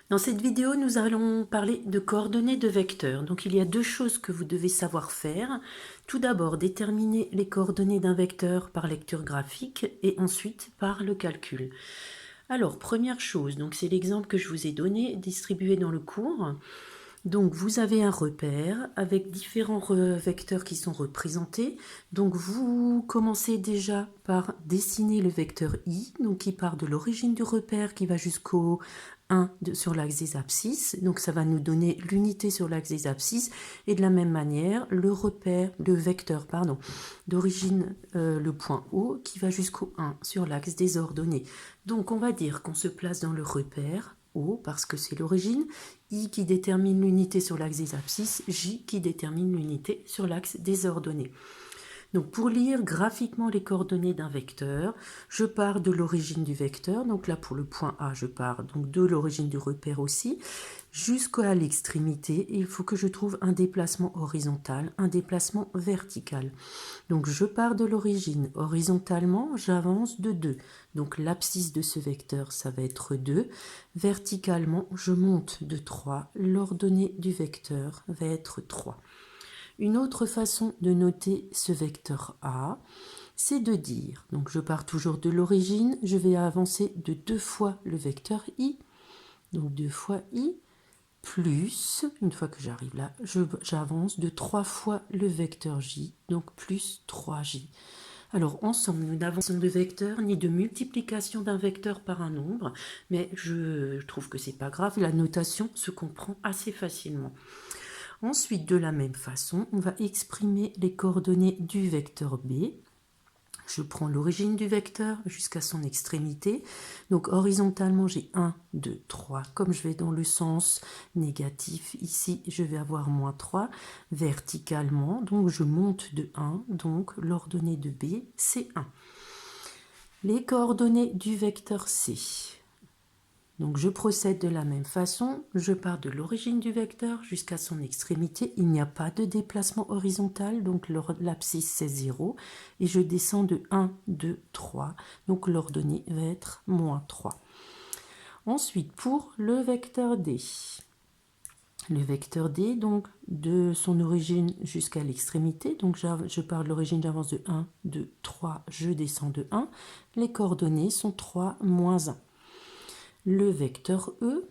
Dans cette vidéo, nous allons parler de coordonnées de vecteurs. Donc il y a deux choses que vous devez savoir faire. Tout d'abord, déterminer les coordonnées d'un vecteur par lecture graphique et ensuite par le calcul. Alors, première chose, donc c'est l'exemple que je vous ai donné, distribué dans le cours. Donc vous avez un repère avec différents vecteurs qui sont représentés. Donc vous commencez déjà par dessiner le vecteur i, donc qui part de l'origine du repère qui va jusqu'au 1 sur l'axe des abscisses. Donc ça va nous donner l'unité sur l'axe des abscisses. Et de la même manière, le vecteur d'origine, le point O, qui va jusqu'au 1 sur l'axe des ordonnées. Donc on va dire qu'on se place dans le repère O parce que c'est l'origine, I qui détermine l'unité sur l'axe des abscisses, J qui détermine l'unité sur l'axe des ordonnées. Donc pour lire graphiquement les coordonnées d'un vecteur, je pars de l'origine du vecteur, donc là pour le point A, je pars donc de l'origine du repère aussi, jusqu'à l'extrémité, il faut que je trouve un déplacement horizontal, un déplacement vertical. Donc je pars de l'origine, horizontalement, j'avance de 2. Donc l'abscisse de ce vecteur, ça va être 2. Verticalement, je monte de 3. L'ordonnée du vecteur va être 3. Une autre façon de noter ce vecteur A, c'est de dire, donc je pars toujours de l'origine, je vais avancer de 2 fois le vecteur I, donc 2 fois I, plus, une fois que j'arrive là, j'avance de 3 fois le vecteur J, donc plus 3J. Alors ensemble, nous n'avançons de vecteur ni de multiplication d'un vecteur par un nombre, mais je trouve que c'est pas grave, la notation se comprend assez facilement. Ensuite, de la même façon, on va exprimer les coordonnées du vecteur B. Je prends l'origine du vecteur jusqu'à son extrémité. Donc horizontalement, j'ai 1, 2, 3. Comme je vais dans le sens négatif, ici, je vais avoir moins 3. Verticalement, donc je monte de 1. Donc l'ordonnée de B, c'est 1. Les coordonnées du vecteur C. Donc je procède de la même façon, je pars de l'origine du vecteur jusqu'à son extrémité, il n'y a pas de déplacement horizontal, donc l'abscisse c'est 0, et je descends de 1, 2, 3, donc l'ordonnée va être moins 3. Ensuite, pour le vecteur D, donc de son origine jusqu'à l'extrémité, donc je pars de l'origine, j'avance de 1, 2, 3, je descends de 1, les coordonnées sont 3, moins 1. Le vecteur E,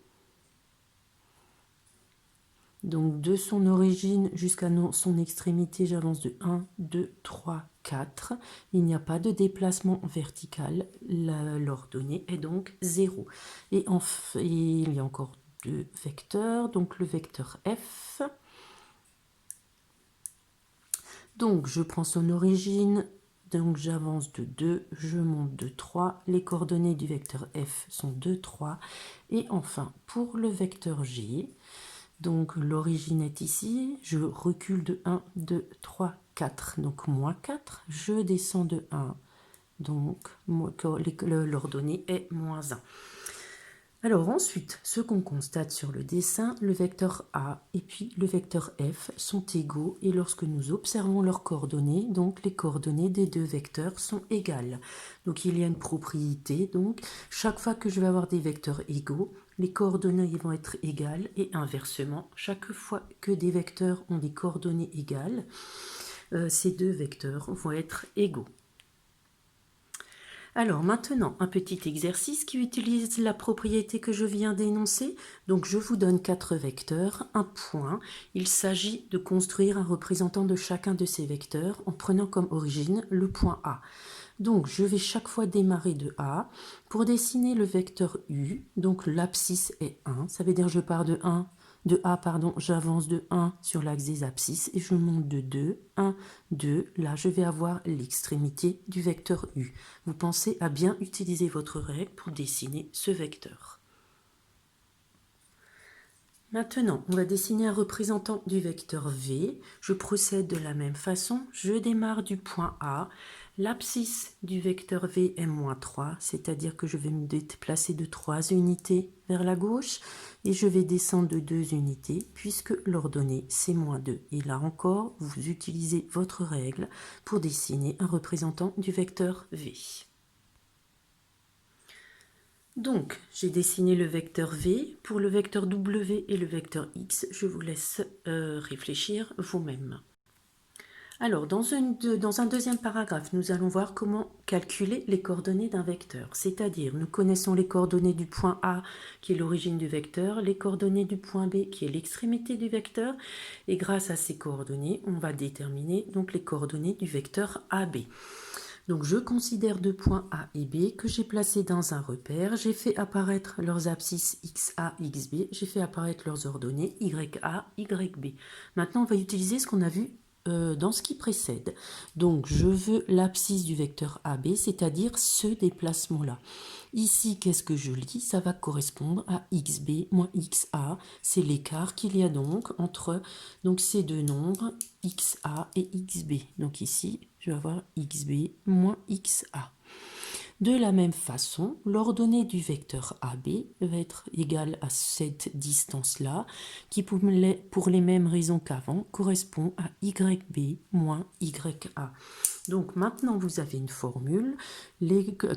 donc de son origine jusqu'à son extrémité, j'avance de 1, 2, 3, 4. Il n'y a pas de déplacement vertical, l'ordonnée est donc 0. Et enfin, il y a encore deux vecteurs, donc le vecteur F. Donc je prends son origine, donc j'avance de 2, je monte de 3. Les coordonnées du vecteur F sont 2, 3. Et enfin, pour le vecteur G, donc l'origine est ici, je recule de 1, 2, 3, 4, donc moins 4, je descends de 1, donc l'ordonnée est moins 1. Alors ensuite, ce qu'on constate sur le dessin, le vecteur A et puis le vecteur F sont égaux et lorsque nous observons leurs coordonnées, donc les coordonnées des deux vecteurs sont égales. Donc il y a une propriété, donc chaque fois que je vais avoir des vecteurs égaux, les coordonnées vont être égales et inversement, chaque fois que des vecteurs ont des coordonnées égales, ces deux vecteurs vont être égaux. Alors maintenant, un petit exercice qui utilise la propriété que je viens d'énoncer. Donc je vous donne 4 vecteurs, un point. Il s'agit de construire un représentant de chacun de ces vecteurs en prenant comme origine le point A. Donc je vais chaque fois démarrer de A. Pour dessiner le vecteur U, donc l'abscisse est 1, ça veut dire que je pars de A, j'avance de 1 sur l'axe des abscisses et je monte de 2, 1, 2, là je vais avoir l'extrémité du vecteur U. Vous pensez à bien utiliser votre règle pour dessiner ce vecteur. Maintenant, on va dessiner un représentant du vecteur V. Je procède de la même façon. Je démarre du point A. L'abscisse du vecteur V est moins 3, c'est-à-dire que je vais me déplacer de 3 unités vers la gauche et je vais descendre de 2 unités puisque l'ordonnée c'est moins 2. Et là encore, vous utilisez votre règle pour dessiner un représentant du vecteur V. Donc, j'ai dessiné le vecteur V. Pour le vecteur W et le vecteur X, je vous laisse réfléchir vous-même. Alors, dans un deuxième paragraphe, nous allons voir comment calculer les coordonnées d'un vecteur. C'est-à-dire, nous connaissons les coordonnées du point A, qui est l'origine du vecteur, les coordonnées du point B, qui est l'extrémité du vecteur, et grâce à ces coordonnées, on va déterminer donc les coordonnées du vecteur AB. Donc je considère deux points A et B que j'ai placés dans un repère. J'ai fait apparaître leurs abscisses XA, XB. J'ai fait apparaître leurs ordonnées YA, YB. Maintenant, on va utiliser ce qu'on a vu dans ce qui précède. Donc je veux l'abscisse du vecteur AB, c'est-à-dire ce déplacement-là. Ici, qu'est-ce que je lis? Ça va correspondre à XB moins XA. C'est l'écart qu'il y a donc entre ces deux nombres, XA et XB. Donc ici, je vais avoir XB moins XA. De la même façon, l'ordonnée du vecteur AB va être égale à cette distance-là, qui pour les mêmes raisons qu'avant correspond à YB moins YA. Donc maintenant, vous avez une formule,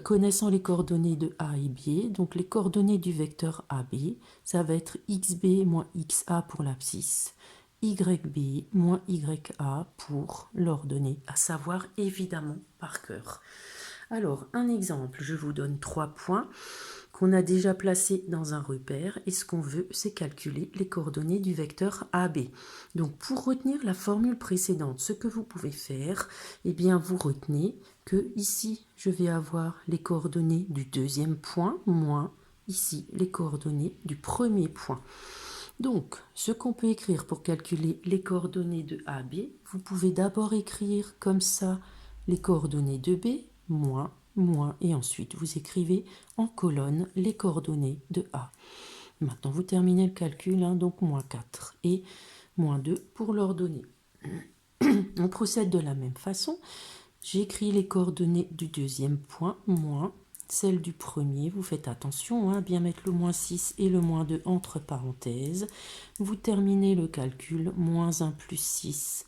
connaissant les coordonnées de A et B, donc les coordonnées du vecteur AB, ça va être XB moins XA pour l'abscisse, YB moins YA pour l'ordonnée, à savoir évidemment par cœur. Alors, un exemple, je vous donne 3 points qu'on a déjà placés dans un repère et ce qu'on veut, c'est calculer les coordonnées du vecteur AB. Donc, pour retenir la formule précédente, ce que vous pouvez faire, eh bien, vous retenez que ici, je vais avoir les coordonnées du deuxième point, moins ici, les coordonnées du premier point. Donc, ce qu'on peut écrire pour calculer les coordonnées de AB, vous pouvez d'abord écrire comme ça les coordonnées de B, moins, moins, et ensuite vous écrivez en colonne les coordonnées de A. Maintenant, vous terminez le calcul, donc moins 4 et moins 2 pour l'ordonnée. On procède de la même façon. J'écris les coordonnées du deuxième point, moins celle du premier. Vous faites attention à bien mettre le moins 6 et le moins 2 entre parenthèses. Vous terminez le calcul, moins 1 plus 6,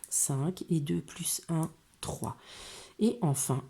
5 et 2 plus 1, 3. Et enfin,